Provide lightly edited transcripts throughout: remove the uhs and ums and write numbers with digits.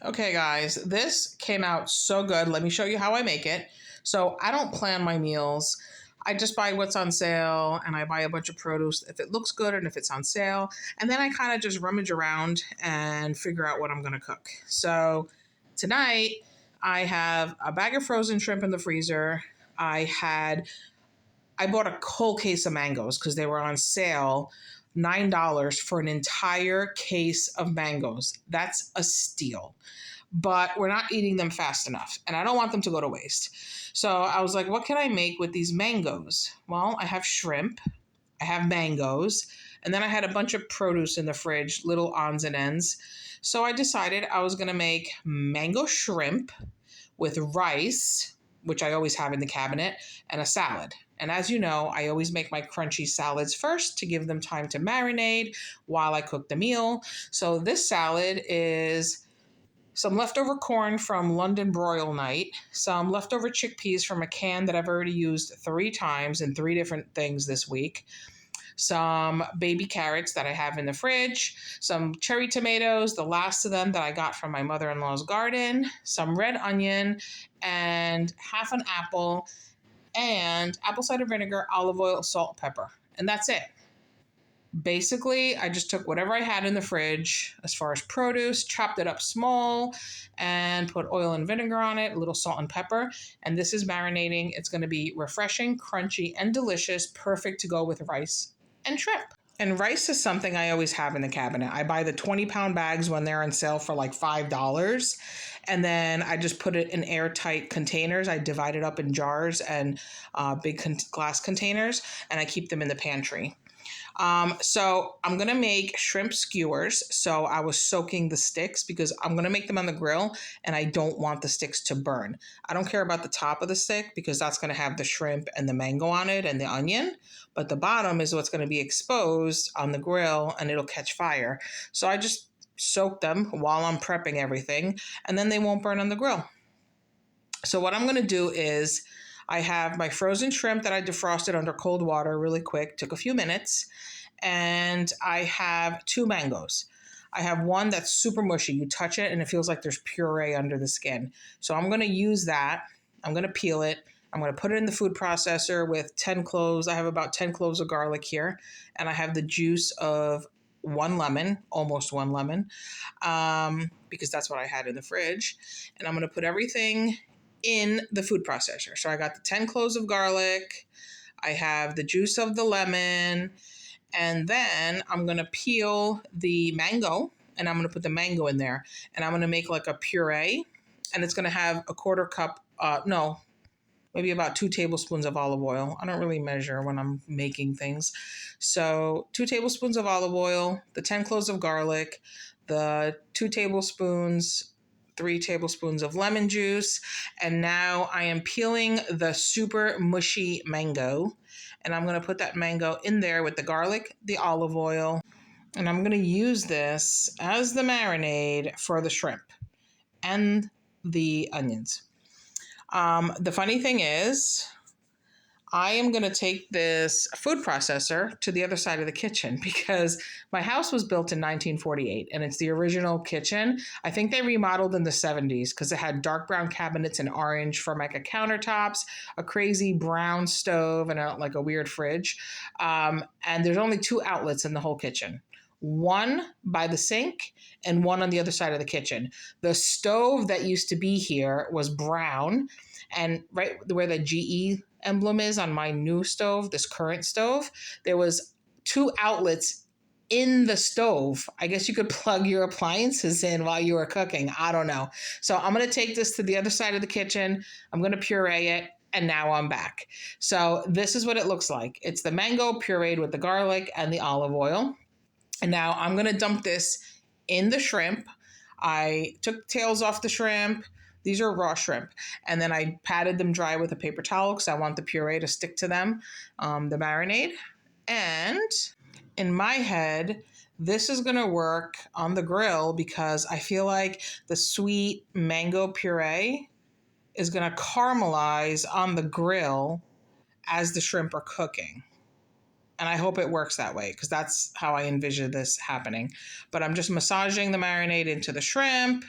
Okay, guys, this came out so good. Let me show you how I make it. So I don't plan my meals. I just buy what's on sale and I buy a bunch of produce if it looks good and if it's on sale. And then I kind of just rummage around and figure out what I'm going to cook. So tonight I have a bag of frozen shrimp in the freezer. I bought a whole case of mangoes because they were on sale, $9 for an entire case of mangoes. That's a steal. But we're not eating them fast enough, and I don't want them to go to waste. So I was like, what can I make with these mangoes? Well, I have shrimp, I have mangoes, and then I had a bunch of produce in the fridge, little odds and ends. So I decided I was going to make mango shrimp with rice, which I always have in the cabinet, and a salad. And as you know, I always make my crunchy salads first to give them time to marinate while I cook the meal. So this salad is some leftover corn from London broil night, some leftover chickpeas from a can that I've already used 3 times in 3 different things this week, some baby carrots that I have in the fridge, some cherry tomatoes, the last of them that I got from my mother in law's garden, some red onion, and half an apple, and apple cider vinegar, olive oil, salt, pepper. And that's it. Basically, I just took whatever I had in the fridge as far as produce, chopped it up small, and put oil and vinegar on it, a little salt and pepper. And this is marinating. It's going to be refreshing, crunchy, and delicious, perfect to go with rice and shrimp. And rice is something I always have in the cabinet. I buy the 20-pound bags when they're on sale for like $5. And then I just put it in airtight containers. I divide it up in jars and big glass containers, and I keep them in the pantry. So I'm gonna make shrimp skewers. So I was soaking the sticks because I'm gonna make them on the grill and I don't want the sticks to burn. I don't care about the top of the stick because that's gonna have the shrimp and the mango on it and the onion, but the bottom is what's gonna be exposed on the grill and it'll catch fire. So I just soak them while I'm prepping everything and then they won't burn on the grill. So what I'm gonna do is I have my frozen shrimp that I defrosted under cold water really quick, took a few minutes, and I have 2 mangoes. I have one that's super mushy. You touch it and it feels like there's puree under the skin. So I'm going to use that. I'm going to peel it. I'm going to put it in the food processor with 10 cloves. I have about 10 cloves of garlic here, and I have the juice of 1 lemon, almost 1 lemon, because that's what I had in the fridge. And I'm going to put everything in the food processor. So I got the 10 cloves of garlic, I have the juice of the lemon, and then I'm going to peel the mango and I'm going to put the mango in there. And I'm going to make like a puree, and it's going to have a quarter cup, no, maybe about 2 tablespoons of olive oil. I don't really measure when I'm making things. So 2 tablespoons of olive oil, the 10 cloves of garlic, the 2 tablespoons, 3 tablespoons of lemon juice. And now I am peeling the super mushy mango. And I'm going to put that mango in there with the garlic, the olive oil. And I'm going to use this as the marinade for the shrimp and the onions. The funny thing is, I am going to take this food processor to the other side of the kitchen because my house was built in 1948 and it's the original kitchen. I think they remodeled in the 70s because it had dark brown cabinets and orange Formica countertops, a crazy brown stove, and like a weird fridge. And there's only 2 outlets in the whole kitchen. One by the sink and one on the other side of the kitchen. The stove that used to be here was brown, and right where the GE emblem is on my new stove, this current stove, there was 2 outlets in the stove. I guess you could plug your appliances in while you were cooking. I don't know. So I'm going to take this to the other side of the kitchen. I'm going to puree it. And now I'm back. So this is what it looks like. It's the mango pureed with the garlic and the olive oil. And now I'm going to dump this in the shrimp. I took the tails off the shrimp. These are raw shrimp. And then I patted them dry with a paper towel because I want the puree to stick to them, the marinade. And in my head, this is going to work on the grill because I feel like the sweet mango puree is going to caramelize on the grill as the shrimp are cooking. And I hope it works that way because that's how I envision this happening. But I'm just massaging the marinade into the shrimp.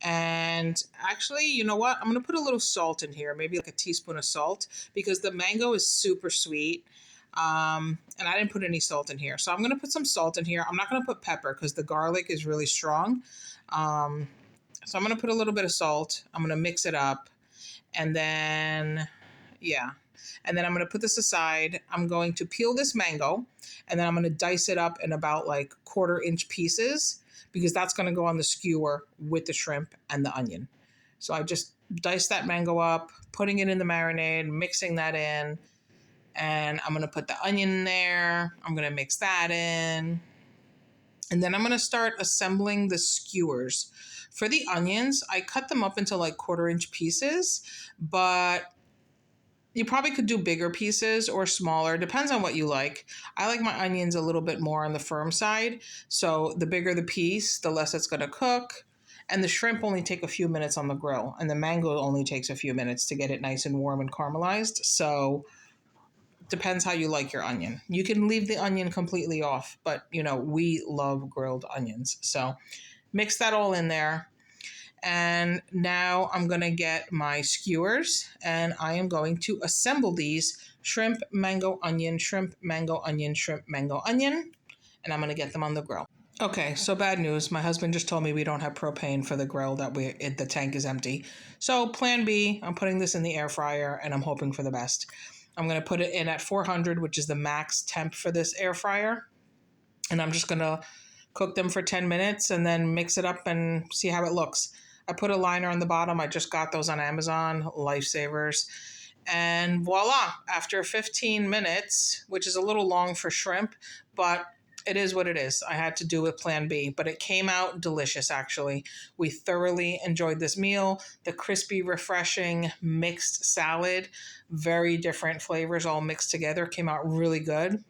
And actually, you know what? I'm going to put a little salt in here, maybe like a teaspoon of salt, because the mango is super sweet. And I didn't put any salt in here. So I'm going to put some salt in here. I'm not going to put pepper because the garlic is really strong. Um, so I'm going to put a little bit of salt. I'm going to mix it up. And then, yeah. And then I'm going to put this aside. I'm going to peel this mango. And then I'm going to dice it up in about like 1/4 inch pieces because that's going to go on the skewer with the shrimp and the onion. So I just dice that mango up, putting it in the marinade, mixing that in. And I'm going to put the onion in there. I'm going to mix that in. And then I'm going to start assembling the skewers. For the onions, I cut them up into like 1/4 inch pieces, but you probably could do bigger pieces or smaller. Depends on what you like. I like my onions a little bit more on the firm side. So the bigger the piece, the less it's going to cook. And the shrimp only take a few minutes on the grill. And the mango only takes a few minutes to get it nice and warm and caramelized. So depends how you like your onion. You can leave the onion completely off, but you know, we love grilled onions. So mix that all in there. And now I'm going to get my skewers and I am going to assemble these shrimp, mango, onion, shrimp, mango, onion, shrimp, mango, onion. And I'm going to get them on the grill. Okay, so bad news. My husband just told me we don't have propane for the grill, the tank is empty. So plan B, I'm putting this in the air fryer and I'm hoping for the best. I'm going to put it in at 400, which is the max temp for this air fryer. And I'm just going to cook them for 10 minutes and then mix it up and see how it looks. I put a liner on the bottom. I just got those on Amazon, lifesavers. And voila, after 15 minutes, which is a little long for shrimp, but it is what it is. I had to do with plan B, but it came out delicious, actually. We thoroughly enjoyed this meal. The crispy, refreshing mixed salad, very different flavors all mixed together, came out really good.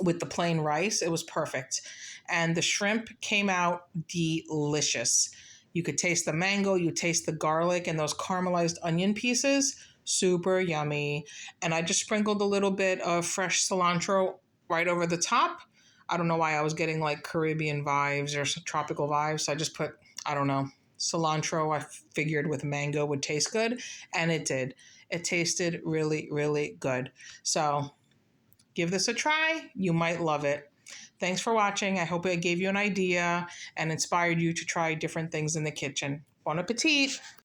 With the plain rice, it was perfect. And the shrimp came out delicious. You could taste the mango, you taste the garlic, and those caramelized onion pieces. Super yummy. And I just sprinkled a little bit of fresh cilantro right over the top. I don't know why I was getting like Caribbean vibes or tropical vibes. So I just put, I don't know, cilantro. I figured with mango would taste good. And it did. It tasted really, really good. So give this a try. You might love it. Thanks for watching. I hope it gave you an idea and inspired you to try different things in the kitchen. Bon appetit!